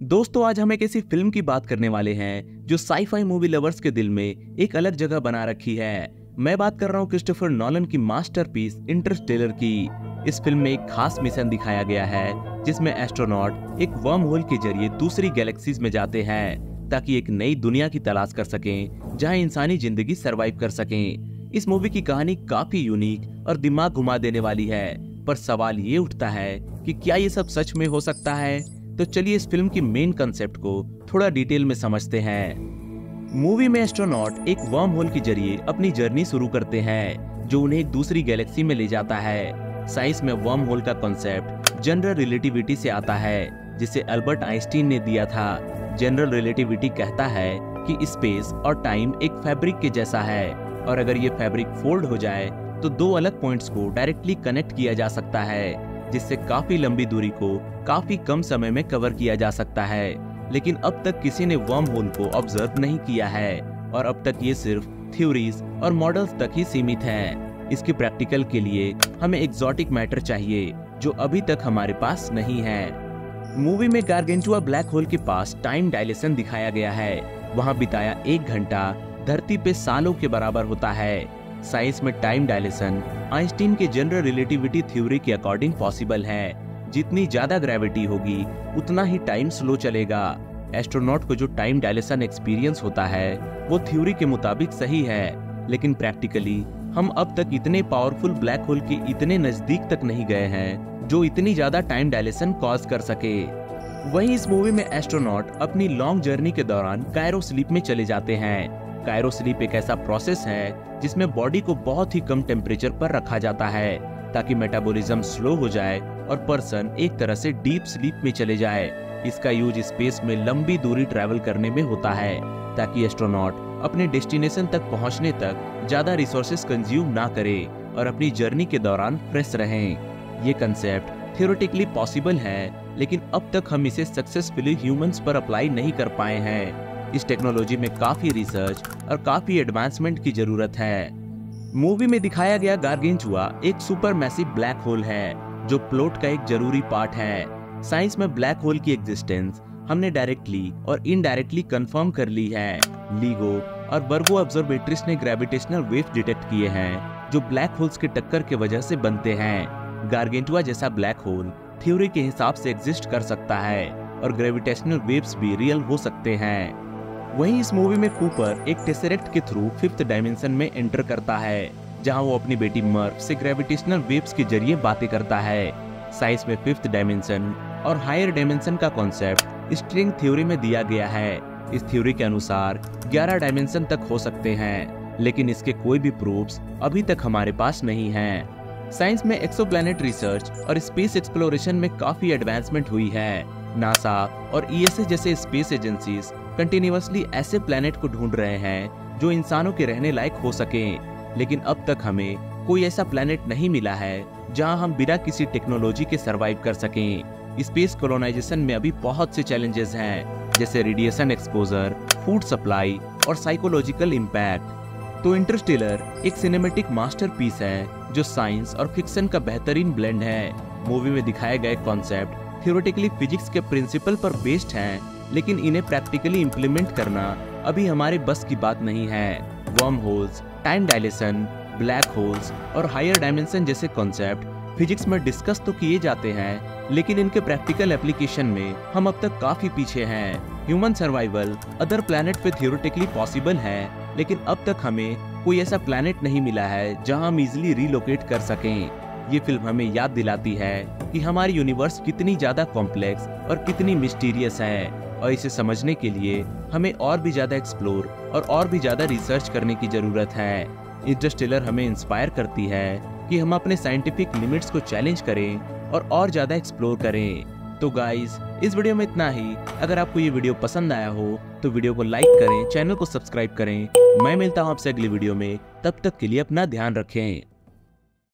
दोस्तों आज हम एक ऐसी फिल्म की बात करने वाले हैं जो साईफाई मूवी लवर्स के दिल में एक अलग जगह बना रखी है। मैं बात कर रहा हूँ क्रिस्टोफर नॉलन की मास्टरपीस इंटरस्टेलर की। इस फिल्म में एक खास मिशन दिखाया गया है जिसमें एस्ट्रोनॉट एक वर्म होल के जरिए दूसरी गैलेक्सीज में जाते हैं ताकि एक नई दुनिया की तलाश कर सकें जहां इंसानी जिंदगी सरवाइव कर सकें। इस मूवी की कहानी काफी यूनिक और दिमाग घुमा देने वाली है, पर सवाल ये उठता है कि क्या ये सब सच में हो सकता है। तो चलिए इस फिल्म की मेन कंसेप्ट को थोड़ा डिटेल में समझते हैं। मूवी में एस्ट्रोनॉट एक वर्म होल के जरिए अपनी जर्नी शुरू करते हैं जो उन्हें एक दूसरी गैलेक्सी में ले जाता है। साइंस में वर्म होल का कॉन्सेप्ट जनरल रिलेटिविटी से आता है जिसे अल्बर्ट आइंस्टीन ने दिया था। जनरल रिलेटिविटी कहता है कि स्पेस और टाइम एक फैब्रिक के जैसा है और अगर ये फैब्रिक फोल्ड हो जाए तो दो अलग पॉइंट्स को डायरेक्टली कनेक्ट किया जा सकता है जिससे काफी लंबी दूरी को काफी कम समय में कवर किया जा सकता है। लेकिन अब तक किसी ने वर्म होल को ऑब्जर्व नहीं किया है और अब तक ये सिर्फ थ्योरीज और मॉडल्स तक ही सीमित है। इसके प्रैक्टिकल के लिए हमें एग्जॉटिक मैटर चाहिए जो अभी तक हमारे पास नहीं है। मूवी में गारगेंटुआ ब्लैक होल के पास टाइम डायलेशन दिखाया गया है। वहां बिताया 1 घंटा धरती पे सालों के बराबर होता है। साइंस में टाइम डायलेशन आइंस्टीन के जनरल रिलेटिविटी थ्योरी के अकॉर्डिंग पॉसिबल है। जितनी ज्यादा ग्रेविटी होगी उतना ही टाइम स्लो चलेगा। एस्ट्रोनॉट को जो टाइम डायलेशन एक्सपीरियंस होता है वो थ्योरी के मुताबिक सही है, लेकिन प्रैक्टिकली हम अब तक इतने पावरफुल ब्लैक होल के इतने नजदीक तक नहीं गए हैं जो इतनी ज्यादा टाइम डायलेशन कॉज कर सके। वहीं इस मूवी में एस्ट्रोनॉट अपनी लॉन्ग जर्नी के दौरान कायरो स्लीप में चले जाते हैं। कायरो स्लीप एक ऐसा प्रोसेस है जिसमें बॉडी को बहुत ही कम टेम्परेचर पर रखा जाता है ताकि मेटाबॉलिज्म स्लो हो जाए और पर्सन एक तरह से डीप स्लीप में चले जाए। इसका यूज स्पेस में लंबी दूरी ट्रैवल करने में होता है ताकि एस्ट्रोनॉट अपने डेस्टिनेशन तक पहुंचने तक ज्यादा रिसोर्सेज कंज्यूम ना करे और अपनी जर्नी के दौरान फ्रेश रहें। ये कंसेप्ट थियोरेटिकली पॉसिबल है, लेकिन अब तक हम इसे सक्सेसफुली ह्यूमंस पर अप्लाई नहीं कर पाए हैं। इस टेक्नोलॉजी में काफी रिसर्च और काफी एडवांसमेंट की जरूरत है। मूवी में दिखाया गया गारगेंचुआ एक सुपर मैसिव ब्लैक होल है जो प्लॉट का एक जरूरी पार्ट है। साइंस में ब्लैक होल की एग्जिस्टेंस हमने डायरेक्टली और इनडायरेक्टली कंफर्म कर ली है। लीगो और वर्गो ऑब्जर्वेटरीज ने ग्रेविटेशनल वेव डिटेक्ट किए हैं जो ब्लैक होल्स के टक्कर के वजह से बनते हैं। गारगेंचुआ जैसा ब्लैक होल थ्योरी के हिसाब से एग्जिस्ट कर सकता है और ग्रेविटेशनल वेव्स भी रियल हो सकते हैं। वहीं इस मूवी में कूपर एक टेसरेक्ट के थ्रू 5th डायमेंशन में एंटर करता है जहां वो अपनी बेटी मर्फ से ग्रेविटेशनल वेव्स के जरिए बातें करता है। साइंस में 5th डायमेंशन और हायर डायमेंशन का कॉन्सेप्ट स्ट्रिंग थ्योरी में दिया गया है। इस थ्योरी के अनुसार 11 डायमेंशन तक हो सकते हैं, लेकिन इसके कोई भी प्रूफ्स अभी तक हमारे पास नहीं हैं। साइंस में एक्सोप्लैनेट रिसर्च और स्पेस एक्सप्लोरेशन में काफी एडवांसमेंट हुई है। नासा और ईएसए जैसे स्पेस एजेंसीज कंटिन्यूअसली ऐसे प्लैनेट को ढूंढ रहे हैं जो इंसानों के रहने लायक हो सकें, लेकिन अब तक हमें कोई ऐसा प्लैनेट नहीं मिला है जहां हम बिना किसी टेक्नोलॉजी के सरवाइव कर सकें। स्पेस कोलोनाइजेशन में अभी बहुत से चैलेंजेस हैं जैसे रेडिएशन एक्सपोजर, फूड सप्लाई और साइकोलॉजिकल इम्पैक्ट। तो इंटरस्टेलर एक सिनेमैटिक मास्टरपीस है जो साइंस और फिक्शन का बेहतरीन ब्लेंड है। मूवी में दिखाए गए कॉन्सेप्ट थियोरेटिकली फिजिक्स के प्रिंसिपल पर बेस्ड हैं, लेकिन इन्हें प्रैक्टिकली इम्प्लीमेंट करना अभी हमारे बस की बात नहीं है। Worm holes, time dilation, black holes और हायर डायमेंशन जैसे कॉन्सेप्ट फिजिक्स में डिस्कस तो किए जाते हैं, लेकिन इनके प्रैक्टिकल एप्लीकेशन में हम अब तक काफी पीछे हैं। ह्यूमन सर्वाइवल अदर प्लैनेट पे थियोरेटिकली पॉसिबल है, लेकिन अब तक हमें कोई ऐसा प्लैनेट नहीं मिला है जहां हम इजिली रिलोकेट कर सकें। ये फिल्म हमें याद दिलाती है कि हमारी यूनिवर्स कितनी ज्यादा कॉम्प्लेक्स और कितनी मिस्टीरियस है, और इसे समझने के लिए हमें और भी ज्यादा एक्सप्लोर और भी ज्यादा रिसर्च करने की जरूरत है। इंटरस्टेलर हमें इंस्पायर करती है कि हम अपने साइंटिफिक लिमिट्स को चैलेंज करें और ज्यादा एक्सप्लोर करें। तो गाइस, इस वीडियो में इतना ही। अगर आपको ये वीडियो पसंद आया हो तो वीडियो को लाइक करें, चैनल को सब्सक्राइब करें। मैं मिलता हूँ आपसे अगली वीडियो में, तब तक के लिए अपना ध्यान रखें।